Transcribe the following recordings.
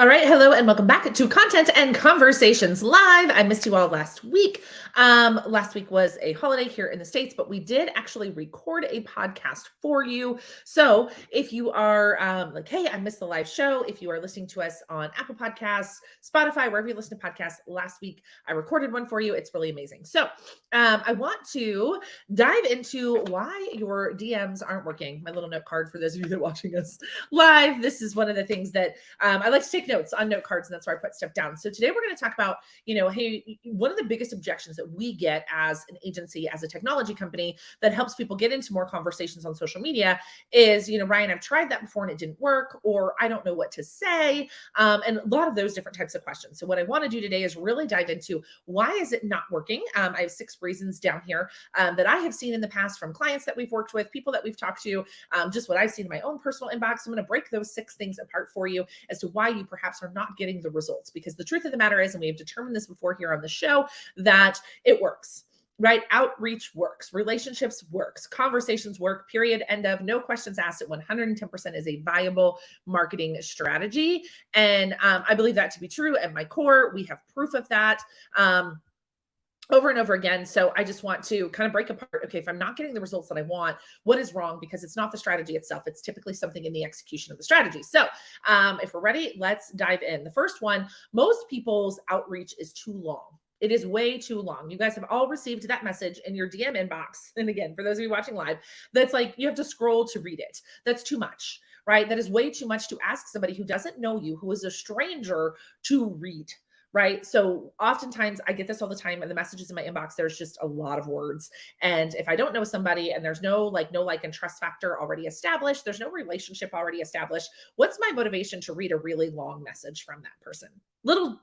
All right. Hello and welcome back to Content and Conversations Live. I missed you all last week. Last week was a holiday here in the States, but we did actually record a podcast for you. So if you are like, hey, I missed the live show, if you are listening to us on Apple Podcasts, Spotify, wherever you listen to podcasts, last week I recorded one for you. It's really amazing. So I want to dive into why your DMs aren't working. My little note card for those of you that are watching us live. This is one of the things that I like to take notes on note cards, and that's where I put stuff down. So today we're going to talk about, hey, one of the biggest objections that we get as an agency, as a technology company that helps people get into more conversations on social media is, Ryan, I've tried that before and it didn't work, or I don't know what to say, and a lot of those different types of questions. So what I want to do today is really dive into why is it not working. I have 6 reasons down here that I have seen in the past from clients that we've worked with, people that we've talked to, just what I've seen in my own personal inbox. I'm going to break those 6 things apart for you as to why you perhaps are not getting the results. Because the truth of the matter is, and we have determined this before here on the show, that it works. Right? Outreach works, relationships works, conversations work, period, end of, no questions asked. At 110% is a viable marketing strategy. And I believe that to be true at my core. We have proof of that. Over and over again. So I just want to kind of break apart. Okay, if I'm not getting the results that I want, what is wrong? Because it's not the strategy itself. It's typically something in the execution of the strategy. So if we're ready, let's dive in. The first one, most people's outreach is too long. It is way too long. You guys have all received that message in your DM inbox. And again, for those of you watching live, that's like, you have to scroll to read it. That's too much, right? That is way too much to ask somebody who doesn't know you, who is a stranger, to read. Right. So oftentimes I get this all the time, and the messages in my inbox, there's just a lot of words. And if I don't know somebody and there's no like and trust factor already established, there's no relationship already established, what's my motivation to read a really long message from that person? None,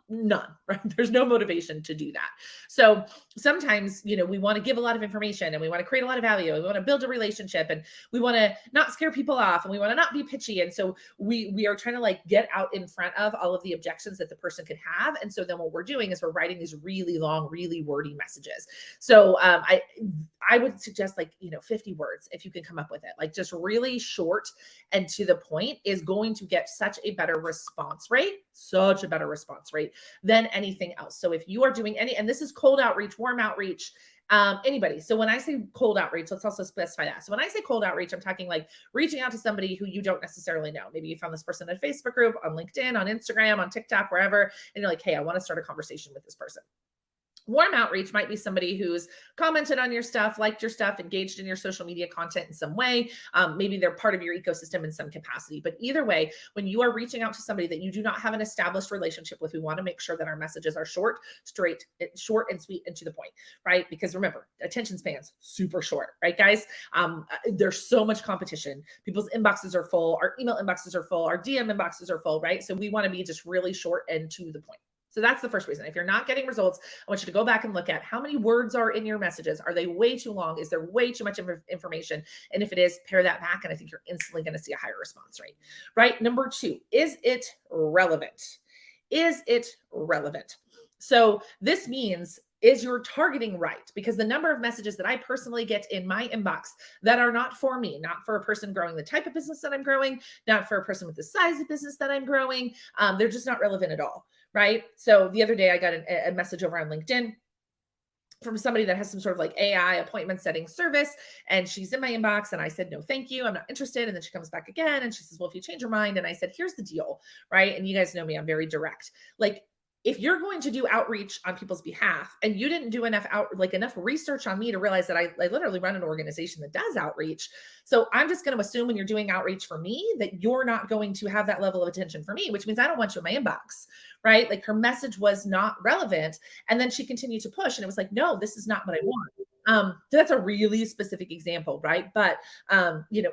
right? There's no motivation to do that. So sometimes, we want to give a lot of information and we want to create a lot of value. And we want to build a relationship and we want to not scare people off and we want to not be pitchy. And so we are trying to like get out in front of all of the objections that the person could have. And so then what we're doing is we're writing these really long, really wordy messages. So I would suggest 50 words if you can come up with it. Like just really short and to the point is going to get such a better response rate, than anything else. So if you are doing and this is cold outreach, warm outreach, anybody. So when I say cold outreach, let's also specify that. So when I say cold outreach, I'm talking like reaching out to somebody who you don't necessarily know. Maybe you found this person in a Facebook group, on LinkedIn, on Instagram, on TikTok, wherever, and you're like, hey, I want to start a conversation with this person. Warm outreach might be somebody who's commented on your stuff, liked your stuff, engaged in your social media content in some way. Maybe they're part of your ecosystem in some capacity. But either way, when you are reaching out to somebody that you do not have an established relationship with, we want to make sure that our messages are short, straight, short and sweet and to the point, right? Because remember, attention spans, super short, right, guys? There's so much competition. People's inboxes are full. Our email inboxes are full. Our DM inboxes are full, right? So we want to be just really short and to the point. So that's the first reason. If you're not getting results, I want you to go back and look at how many words are in your messages. Are they way too long? Is there way too much information? And if it is, pare that back. And I think you're instantly going to see a higher response rate, right? Number 2, is it relevant? Is it relevant? So this means, is your targeting right? Because the number of messages that I personally get in my inbox that are not for me, not for a person growing the type of business that I'm growing, not for a person with the size of business that I'm growing, they're just not relevant at all. Right? So the other day I got a message over on LinkedIn from somebody that has some sort of like AI appointment setting service. And she's in my inbox and I said, no, thank you. I'm not interested. And then she comes back again and she says, well, if you change your mind. And I said, here's the deal. Right? And you guys know me, I'm very direct. Like, if you're going to do outreach on people's behalf and you didn't do enough research on me to realize that I literally run an organization that does outreach. So I'm just going to assume when you're doing outreach for me that you're not going to have that level of attention for me, which means I don't want you in my inbox, right? Like her message was not relevant. And then she continued to push and it was like, no, this is not what I want. So that's a really specific example, right? But,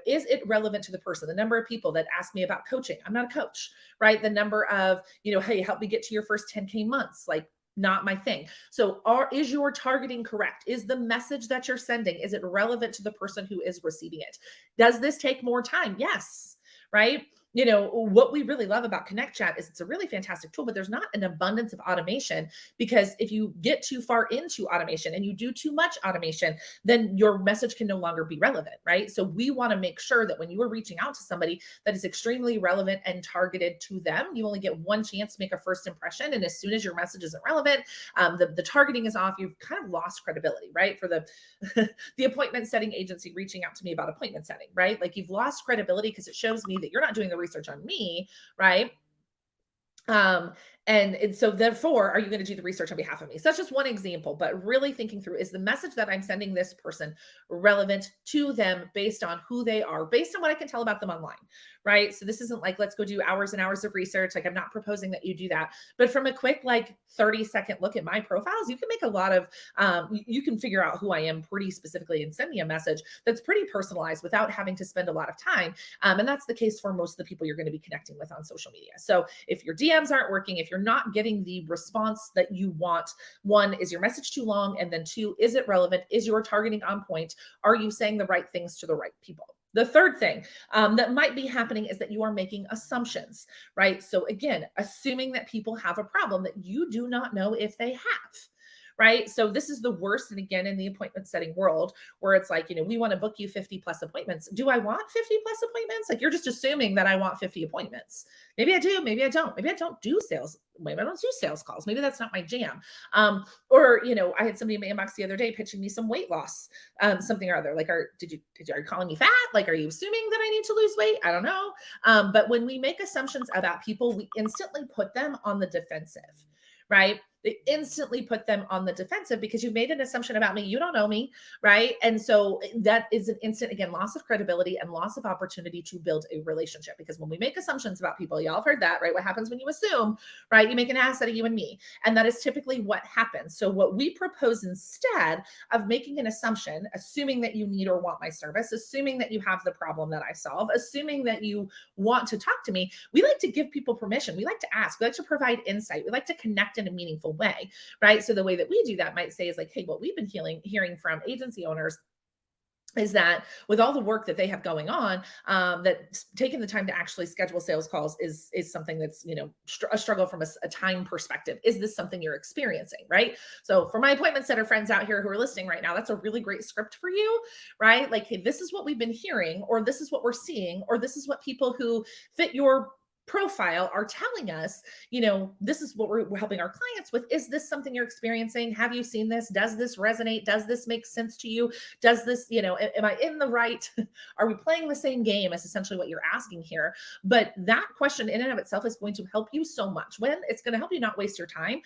is it relevant to the person? The number of people that ask me about coaching, I'm not a coach, right? The number of, hey, help me get to your first 10K months, like not my thing. So is your targeting correct? Is the message that you're sending, is it relevant to the person who is receiving it? Does this take more time? Yes. Right? what we really love about Connect Chat is it's a really fantastic tool, but there's not an abundance of automation, because if you get too far into automation and you do too much automation, then your message can no longer be relevant, right? So we want to make sure that when you are reaching out to somebody, that is extremely relevant and targeted to them. You only get one chance to make a first impression. And as soon as your message isn't relevant, the targeting is off, you've kind of lost credibility, right? For the the appointment setting agency reaching out to me about appointment setting, right? Like, you've lost credibility because it shows me that you're not doing the research on me, right? Um, and so therefore, are you going to do the research on behalf of me? So that's just one example, but really thinking through, is the message that I'm sending this person relevant to them based on who they are, based on what I can tell about them online, right? So this isn't like, let's go do hours and hours of research. Like, I'm not proposing that you do that, but from a quick, like 30-second look at my profiles, you can make a lot of, you can figure out who I am pretty specifically and send me a message that's pretty personalized without having to spend a lot of time. And that's the case for most of the people you're going to be connecting with on social media. So if your DMs aren't working, if you're not getting the response that you want, one, is your message too long? And then two, is it relevant? Is your targeting on point? Are you saying the right things to the right people? The third thing that might be happening is that you are making assumptions, right? So again, assuming that people have a problem that you do not know if they have. Right. So this is the worst. And again, in the appointment setting world, where it's like, we want to book you 50 plus appointments. Do I want 50 plus appointments? Like, you're just assuming that I want 50 appointments. Maybe I do. Maybe I don't. Maybe I don't do sales. Maybe I don't do sales calls. Maybe that's not my jam. Or, I had somebody in my inbox the other day pitching me some weight loss, something or other. Like, are you calling me fat? Like, are you assuming that I need to lose weight? I don't know. But when we make assumptions about people, we instantly put them on the defensive, right? They instantly put them on the defensive because you've made an assumption about me. You don't know me, right? And so that is an instant, again, loss of credibility and loss of opportunity to build a relationship. Because when we make assumptions about people, y'all have heard that, right? What happens when you assume, right? You make an ass out of you and me. And that is typically what happens. So what we propose instead of making an assumption, assuming that you need or want my service, assuming that you have the problem that I solve, assuming that you want to talk to me, we like to give people permission. We like to ask. We like to provide insight. We like to connect in a meaningful way, right? So the way that we do that might say is like, hey, what we've been hearing from agency owners is that with all the work that they have going on, that taking the time to actually schedule sales calls is something that's a struggle from a time perspective. Is this something you're experiencing, right? So for my appointment setter friends out here who are listening right now, that's a really great script for you, right? Like, hey, this is what we've been hearing, or this is what we're seeing, or this is what people who fit your profile are telling us. This is what we're helping our clients with. Is this something you're experiencing? Have you seen this? Does this resonate? Does this make sense to you? Does this, am I in the right? Are we playing the same game? Is essentially what you're asking here. But that question in and of itself is going to help you so much. When it's going to help you not waste your time.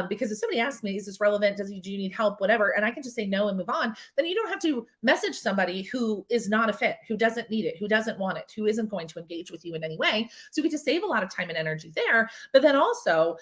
Because if somebody asks me, is this relevant? Do you need help? Whatever. And I can just say no and move on. Then you don't have to message somebody who is not a fit, who doesn't need it, who doesn't want it, who isn't going to engage with you in any way. So we just save a lot of time and energy there. But then also,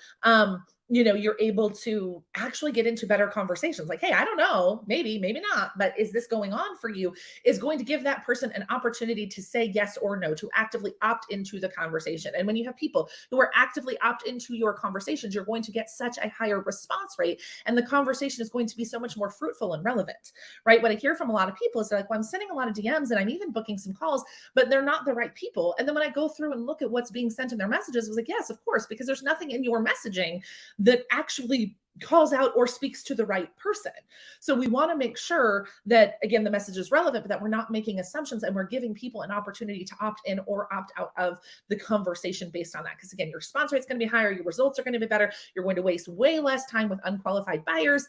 you're able to actually get into better conversations. Like, hey, I don't know, maybe not, but is this going on for you? Is going to give that person an opportunity to say yes or no, to actively opt into the conversation. And when you have people who are actively opt into your conversations, you're going to get such a higher response rate, and the conversation is going to be so much more fruitful and relevant, right? What I hear from a lot of people is they're like, well, I'm sending a lot of DMs and I'm even booking some calls, but they're not the right people. And then when I go through and look at what's being sent in their messages, I was like, yes, of course, because there's nothing in your messaging that actually calls out or speaks to the right person. So we want to make sure that, again, the message is relevant, but that we're not making assumptions and we're giving people an opportunity to opt in or opt out of the conversation based on that. Because again, your response rate is going to be higher, your results are going to be better, you're going to waste way less time with unqualified buyers,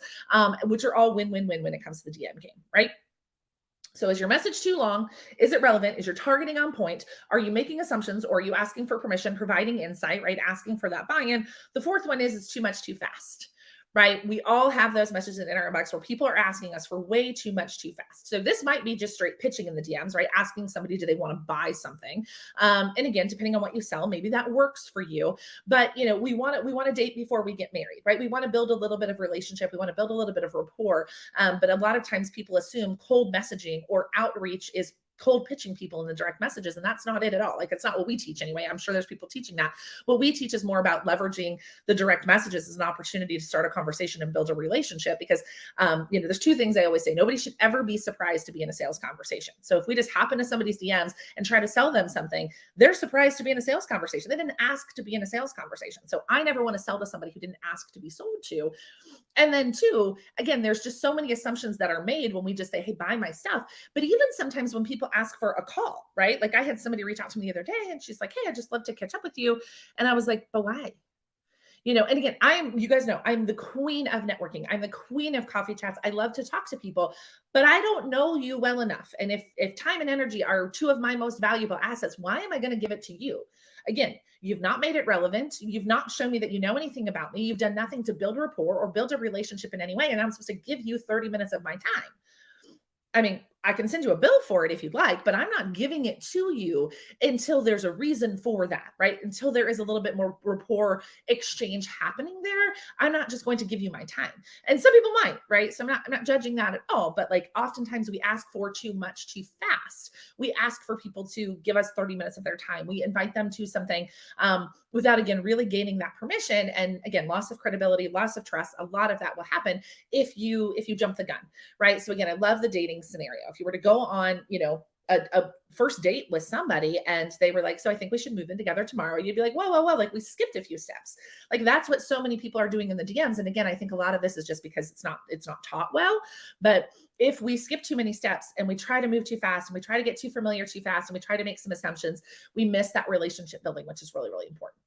which are all win-win-win when it comes to the DM game, right? So is your message too long? Is it relevant? Is your targeting on point? Are you making assumptions, or are you asking for permission, providing insight, right? Asking for that buy-in. The fourth one is it's too much too fast, right? We all have those messages in our inbox where people are asking us for way too much too fast. So this might be just straight pitching in the DMs, right? Asking somebody, do they want to buy something? And again, depending on what you sell, maybe that works for you. But we want to date before we get married, right? We want to build a little bit of relationship. We want to build a little bit of rapport. But a lot of times people assume cold messaging or outreach is cold pitching people in the direct messages. And that's not it at all. Like, it's not what we teach anyway. I'm sure there's people teaching that. What we teach is more about leveraging the direct messages as an opportunity to start a conversation and build a relationship. Because, there's two things I always say. Nobody should ever be surprised to be in a sales conversation. So if we just hop into somebody's DMs and try to sell them something, they're surprised to be in a sales conversation. They didn't ask to be in a sales conversation. So I never want to sell to somebody who didn't ask to be sold to. And then two, again, there's just so many assumptions that are made when we just say, hey, buy my stuff. But even sometimes when people ask for a call, right? Like, I had somebody reach out to me the other day and she's like, hey, I just love to catch up with you. And I was like, but why? And again, you guys know, I'm the queen of networking. I'm the queen of coffee chats. I love to talk to people, but I don't know you well enough. And if time and energy are two of my most valuable assets, why am I going to give it to you? Again, you've not made it relevant. You've not shown me that you know anything about me. You've done nothing to build rapport or build a relationship in any way. And I'm supposed to give you 30 minutes of my time. I mean, I can send you a bill for it if you'd like, but I'm not giving it to you until there's a reason for that, right? Until there is a little bit more rapport exchange happening there. I'm not just going to give you my time. And some people might, right? So I'm not judging that at all, but like, oftentimes we ask for too much too fast. We ask for people to give us 30 minutes of their time. We invite them to something without, again, really gaining that permission. And again, loss of credibility, loss of trust, a lot of that will happen if you jump the gun, right? So again, I love the dating scenario. If you were to go on, a first date with somebody and they were like, so I think we should move in together tomorrow. You'd be like, whoa, like, we skipped a few steps. Like, that's what so many people are doing in the DMs. And again, I think a lot of this is just because it's not taught well. But if we skip too many steps and we try to move too fast and we try to get too familiar too fast and we try to make some assumptions, we miss that relationship building, which is really, really important.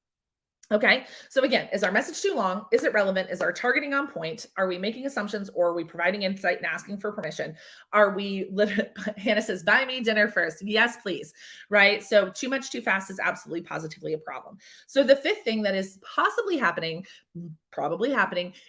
Okay. So again, is our message too long? Is it relevant? Is our targeting on point? Are we making assumptions, or are we providing insight and asking for permission? Are we Hannah says, buy me dinner first. Yes, please. Right. So too much too fast is absolutely positively a problem. So the fifth thing that is probably happening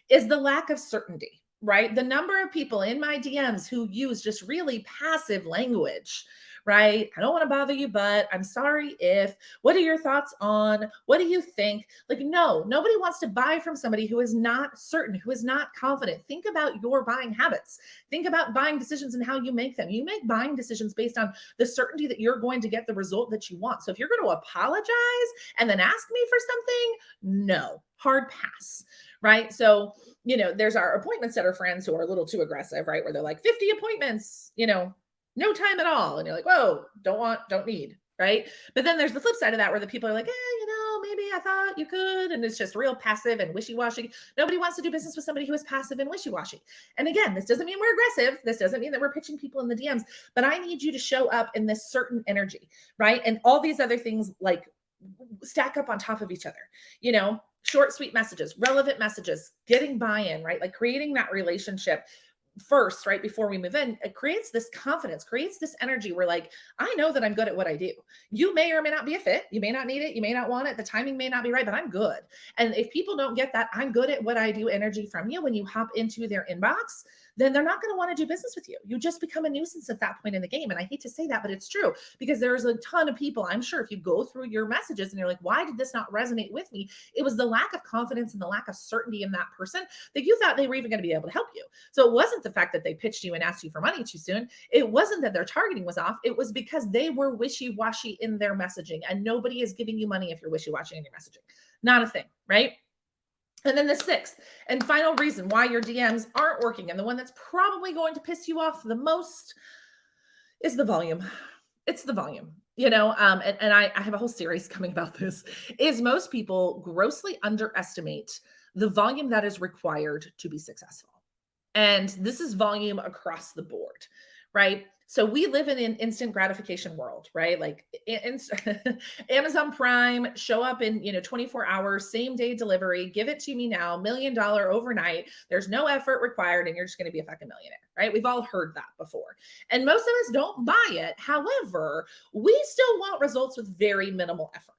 is the lack of certainty, right? The number of people in my DMs who use just really passive language, right? I don't want to bother you, but I'm sorry if, what are your thoughts on, what do you think? Like, no, nobody wants to buy from somebody who is not certain, who is not confident. Think about your buying habits. Think about buying decisions and how you make them. You make buying decisions based on the certainty that you're going to get the result that you want. So if you're going to apologize and then ask me for something, no, hard pass, right? So, there's our appointment setter friends who are a little too aggressive, right? Where they're like 50 appointments, no time at all. And you're like, whoa, don't need, right? But then there's the flip side of that where the people are like, maybe I thought you could. And it's just real passive and wishy-washy. Nobody wants to do business with somebody who is passive and wishy-washy. And again, this doesn't mean we're aggressive. This doesn't mean that we're pitching people in the DMs, but I need you to show up in this certain energy, right? And all these other things like stack up on top of each other, short, sweet messages, relevant messages, getting buy-in, right? Like creating that relationship first, right before we move in. It creates this confidence, creates this energy where like, I know that I'm good at what I do. You may or may not be a fit. You may not need it. You may not want it. The timing may not be right, but I'm good. And if people don't get that I'm good at what I do energy from you when you hop into their inbox, then they're not going to want to do business with you. You just become a nuisance at that point in the game. And I hate to say that, but it's true, because there's a ton of people, I'm sure, if you go through your messages and you're like, why did this not resonate with me? It was the lack of confidence and the lack of certainty in that person that you thought they were even going to be able to help you. So it wasn't the fact that they pitched you and asked you for money too soon. It wasn't that their targeting was off. It was because they were wishy-washy in their messaging, and nobody is giving you money if you're wishy-washy in your messaging. Not a thing, right? And then the sixth and final reason why your DMs aren't working, and the one that's probably going to piss you off the most, is the volume. It's the volume, and I have a whole series coming about this, is most people grossly underestimate the volume that is required to be successful. And this is volume across the board, right? So we live in an instant gratification world, right? Like Amazon Prime, show up in 24 hours, same day delivery, give it to me now, $1 million overnight. There's no effort required, and you're just going to be a fucking millionaire, right? We've all heard that before, and most of us don't buy it. However, we still want results with very minimal effort.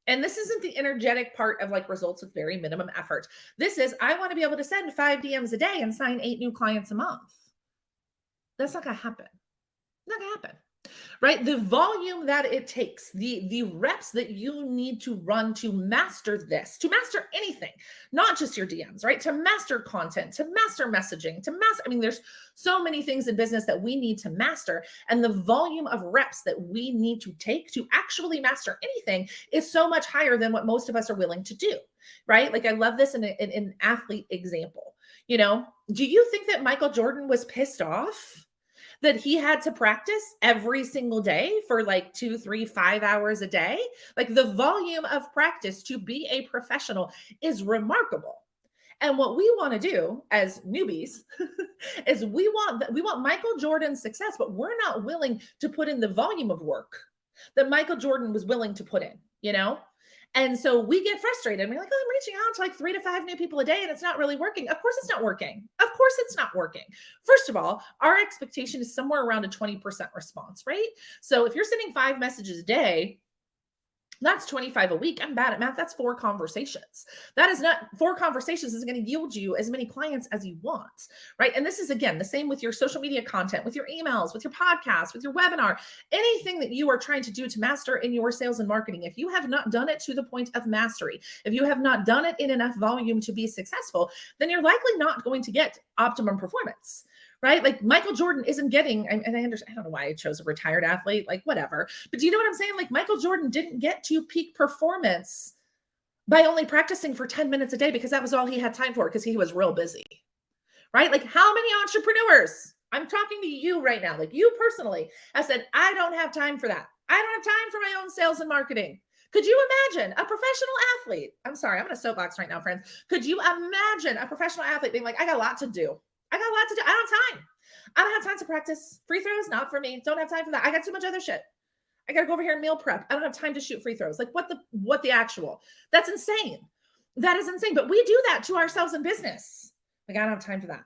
And this isn't the energetic part of like results with very minimum effort. This is, I want to be able to send 5 DMs a day and sign 8 new clients a month. That's not going to happen. Not going to happen. right? The volume that it takes, the reps that you need to run to master this, to master anything, not just your DMs, right? To master content, to master messaging, to master, I mean, there's so many things in business that we need to master. And the volume of reps that we need to take to actually master anything is so much higher than what most of us are willing to do, right? Like I love this in an athlete example. Do you think that Michael Jordan was pissed off that he had to practice every single day for like 2, 3, 5 hours a day? Like the volume of practice to be a professional is remarkable. And what we want to do as newbies is we want Michael Jordan's success, but we're not willing to put in the volume of work that Michael Jordan was willing to put in. And so we get frustrated and we're like, oh, I'm reaching out to like 3 to 5 new people a day and it's not really working. Of course it's not working. Of course it's not working. First of all, our expectation is somewhere around a 20% response, right? So if you're sending 5 messages a day, that's 25 a week. I'm bad at math. That's 4 conversations. That is not 4 conversations is going to yield you as many clients as you want, right? And this is, again, the same with your social media content, with your emails, with your podcast, with your webinar, anything that you are trying to do to master in your sales and marketing. If you have not done it to the point of mastery, if you have not done it in enough volume to be successful, then you're likely not going to get optimum performance. Right? Like Michael Jordan isn't getting, and I understand, I don't know why I chose a retired athlete, like whatever. But do you know what I'm saying? Like Michael Jordan didn't get to peak performance by only practicing for 10 minutes a day because that was all he had time for because he was real busy. Right? Like how many entrepreneurs, I'm talking to you right now, like you personally, have said, I don't have time for that. I don't have time for my own sales and marketing. Could you imagine a professional athlete? I'm sorry, I'm in a soapbox right now, friends. Could you imagine a professional athlete being like, I got a lot to do. I got a lot to do. I don't have time. I don't have time to practice free throws. Not for me. Don't have time for that. I got too much other shit. I got to go over here and meal prep. I don't have time to shoot free throws. Like what the actual, that's insane. That is insane. But we do that to ourselves in business. Like, I don't have time for that.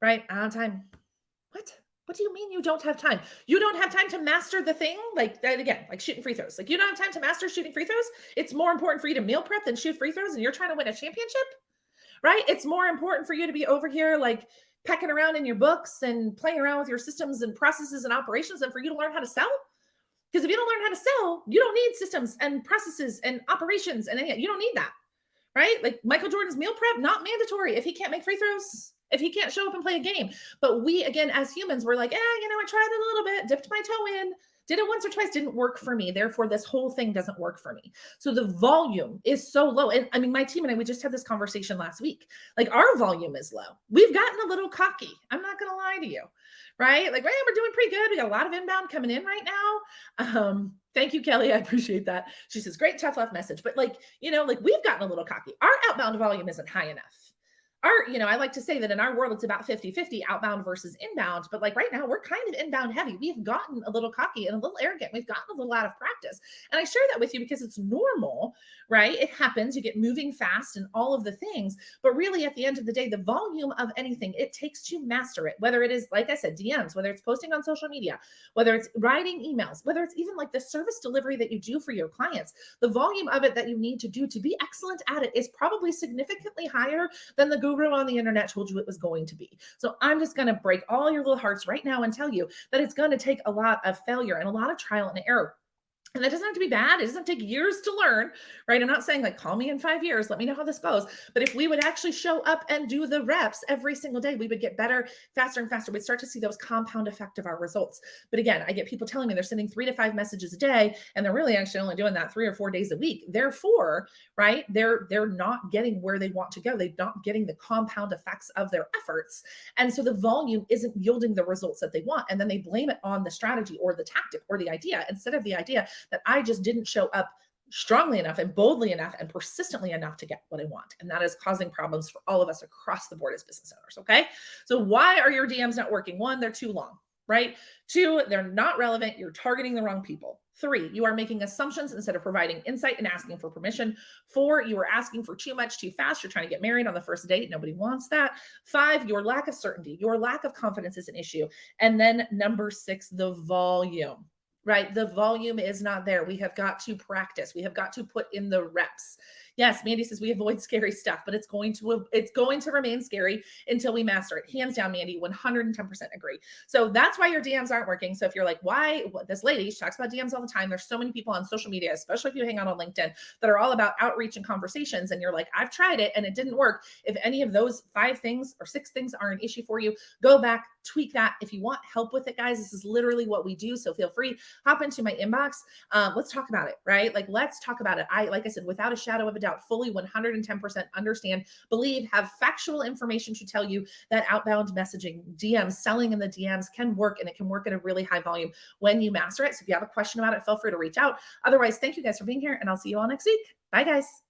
Right? I don't have time. What do you mean you don't have time? You don't have time to master the thing? Like that again, like shooting free throws. Like you don't have time to master shooting free throws? It's more important for you to meal prep than shoot free throws and you're trying to win a championship? Right? It's more important for you to be over here like pecking around in your books and playing around with your systems and processes and operations than for you to learn how to sell. Because if you don't learn how to sell, you don't need systems and processes and operations and you don't need that. Right? Like Michael Jordan's meal prep, not mandatory if he can't make free throws, if he can't show up and play a game. But we, again, as humans, we're like, I tried it a little bit, dipped my toe in, did it once or twice, didn't work for me. Therefore, this whole thing doesn't work for me. So the volume is so low. And I mean, my team and I, we just had this conversation last week. Like our volume is low. We've gotten a little cocky. I'm not going to lie to you, right? Like, right, we're doing pretty good. We got a lot of inbound coming in right now. Thank you, Kelly. I appreciate that. She says, great, tough love message. But like we've gotten a little cocky. Our outbound volume isn't high enough. I like to say that in our world, it's about 50-50 outbound versus inbound. But like right now, we're kind of inbound heavy. We've gotten a little cocky and a little arrogant. We've gotten a little out of practice. And I share that with you because it's normal, right? It happens. You get moving fast and all of the things. But really, at the end of the day, the volume of anything it takes to master it, whether it is, like I said, DMs, whether it's posting on social media, whether it's writing emails, whether it's even like the service delivery that you do for your clients, the volume of it that you need to do to be excellent at it is probably significantly higher than the guru on the internet told you it was going to be. So I'm just going to break all your little hearts right now and tell you that it's going to take a lot of failure and a lot of trial and error. And that doesn't have to be bad. It doesn't take years to learn, right? I'm not saying like, call me in 5 years. Let me know how this goes. But if we would actually show up and do the reps every single day, we would get better, faster and faster. We'd start to see those compound effect of our results. But again, I get people telling me they're sending 3 to 5 messages a day, and they're really actually only doing that 3 or 4 days a week. Therefore, right, they're not getting where they want to go. They're not getting the compound effects of their efforts. And so the volume isn't yielding the results that they want. And then they blame it on the strategy or the tactic or the idea instead of the idea that I just didn't show up strongly enough and boldly enough and persistently enough to get what I want. And that is causing problems for all of us across the board as business owners. Okay. So why are your DMs not working? 1, they're too long, right? 2, they're not relevant. You're targeting the wrong people. 3, you are making assumptions instead of providing insight and asking for permission. 4, you are asking for too much too fast. You're trying to get married on the first date. Nobody wants that. 5, your lack of certainty, your lack of confidence is an issue. And then number 6, the volume. right? The volume is not there. We have got to practice. We have got to put in the reps. Yes, Mandy says we avoid scary stuff, but it's going to remain scary until we master it. Hands down, Mandy, 110% agree. So that's why your DMs aren't working. So if you're like, why this lady, she talks about DMs all the time. There's so many people on social media, especially if you hang out on LinkedIn, that are all about outreach and conversations. And you're like, I've tried it and it didn't work. If any of those 5 things or 6 things are an issue for you, go back, tweak that. If you want help with it, guys, this is literally what we do. So feel free, hop into my inbox. Let's talk about it, right? Like, let's talk about it. Like I said, without a shadow of a doubt, fully 110% understand, believe, have factual information to tell you that outbound messaging, DMs, selling in the DMs can work, and it can work at a really high volume when you master it. So if you have a question about it, feel free to reach out. Otherwise, thank you guys for being here, and I'll see you all next week. Bye, guys.